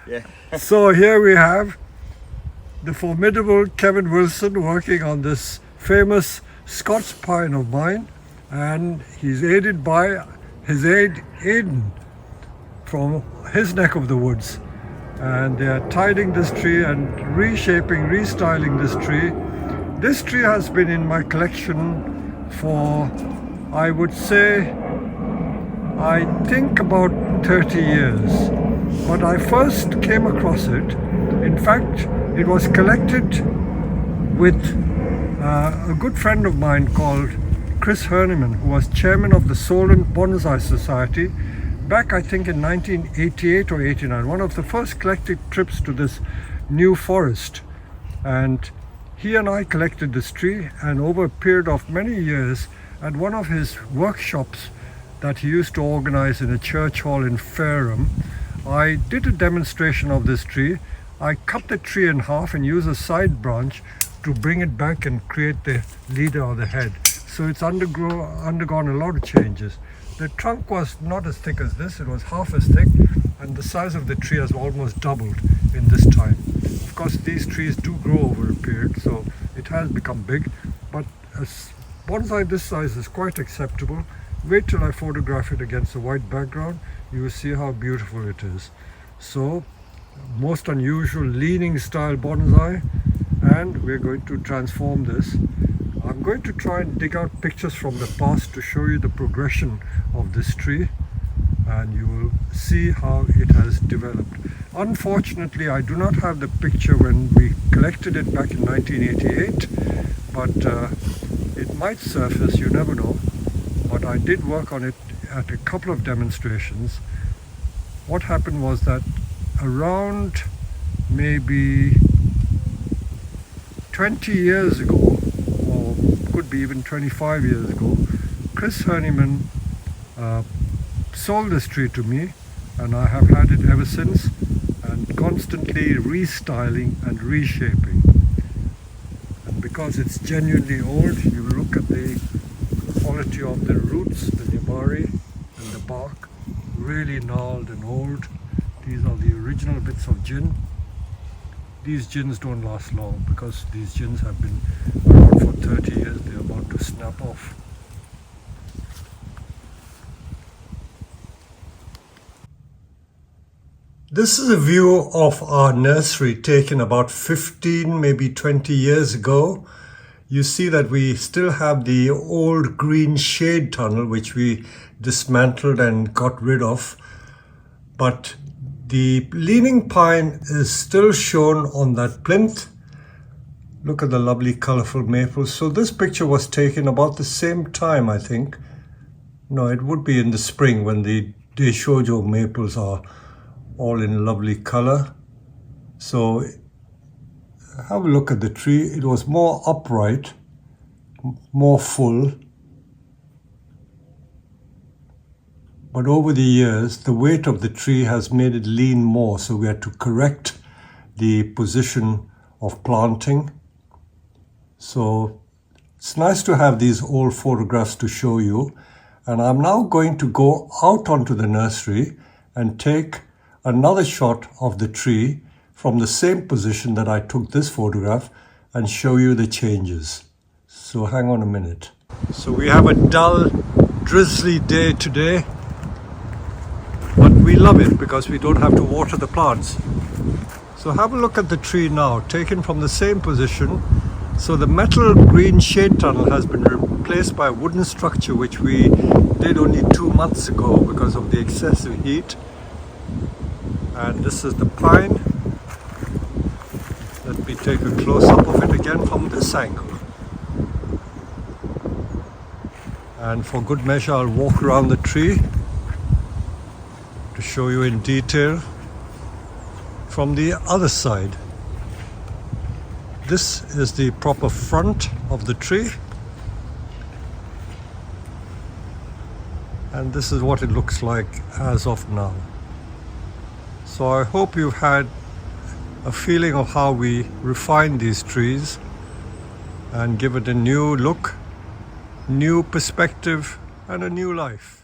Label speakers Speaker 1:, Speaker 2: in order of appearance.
Speaker 1: Yeah.
Speaker 2: So here we have the formidable Kevin Wilson working on this famous Scots pine of mine, and he's aided by his aide Aidan from his neck of the woods, and they are tidying this tree and reshaping, restyling this tree. This tree has been in my collection for, I would say, I think about 30 years. But I first came across it. In fact, it was collected with a good friend of mine called Chris Herniman, who was chairman of the Solent Bonsai Society back, I think, in 1988 or 89, one of the first collected trips to this new forest. And he and I collected this tree, and over a period of many years at one of his workshops that he used to organize in a church hall in Fareham, I did a demonstration of this tree. I cut the tree in half and used a side branch to bring it back and create the leader or the head. So it's undergone a lot of changes. The trunk was not as thick as this, it was half as thick, and the size of the tree has almost doubled in this time. Of course, these trees do grow over a period, so it has become big, but a bonsai this size is quite acceptable. Wait till I photograph it against a white background, you will see how beautiful it is. So, most unusual leaning style bonsai, and we're going to transform this. I'm going to try and dig out pictures from the past to show you the progression of this tree, and you will see how it has developed. Unfortunately, I do not have the picture when we collected it back in 1988, but it might surface, you never know. But I did work on it at a couple of demonstrations. What happened was that around maybe 20 years ago, or could be even 25 years ago, Chris Herniman sold this tree to me, and I have had it ever since, and constantly restyling and reshaping. And because it's genuinely old, you look at the quality of the roots, the nibari and the bark, really gnarled and old. These are the original bits of gin. These gins don't last long because these gins have been around for 30 years. They're about to snap off. This is a view of our nursery taken about 15, maybe 20 years ago. You see that we still have the old green shade tunnel which we dismantled and got rid of, but the leaning pine is still shown on that plinth. Look at the lovely colorful maples. So this picture was taken about the same time, I think. No, it would be in the spring when the Deishojo maples are all in lovely color. So have a look at the tree. It was more upright, more full. But over the years, the weight of the tree has made it lean more, so we had to correct the position of planting. So it's nice to have these old photographs to show you. And I'm now going to go out onto the nursery and take another shot of the tree from the same position that I took this photograph and show you the changes. So hang on a minute. So we have a dull, drizzly day today, but we love it because we don't have to water the plants. So have a look at the tree now, taken from the same position. So the metal green shade tunnel has been replaced by a wooden structure which we did only 2 months ago because of the excessive heat. And this is the pine. Let me take a close-up of it again from this angle. And for good measure, I'll walk around the tree to show you in detail from the other side. This is the proper front of the tree. And this is what it looks like as of now. So I hope you've had a feeling of how we refine these trees and give it a new look, new perspective, and a new life.